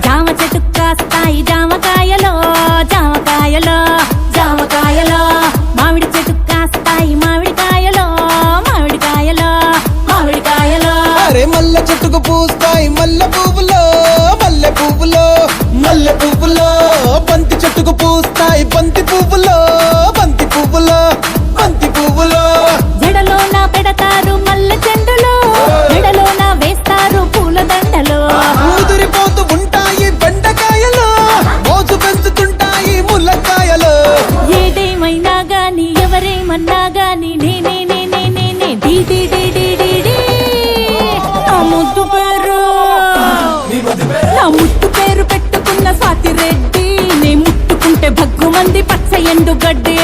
జామ చెట్టు కాస్తాయి జామకాయలో జామకాయలో జామకాయలో మామిడి చెట్టు కాస్తాయి మామిడికాయలో మామిడికాయలో మామిడికాయలో అరే మల్లె చెట్టుకు పూస్తాయి మల్లె పువ్వులో మల్లె పువ్వులో మల్లె పువ్వులో బంతి చెట్టుకు పూస్తాయి బంతి పువ్వులో బంతి పువ్వులో బంతి పువ్వులో జడలోన పెడతారు మల్లె చెండులో మెడలోన వేస్తారు పూల దండలో ఊదిరిపోతూ ఉంటాయి బెండకాయలు మోజు పెంచుతుంటాయి ముల్లకాయలు ఏదేమైనా గాని ఎవరేమన్నా గాని నేనే నేనే నేనే డీ డీ డీ డీ డీ డీ నా ముద్దు పేరు నా ముద్దు పేరు పెట్టుకున్న స్వాతి రెడ్డి నే ముట్టుకుంటే భగ్గుమంది పచ్చ ఎండు గడ్డి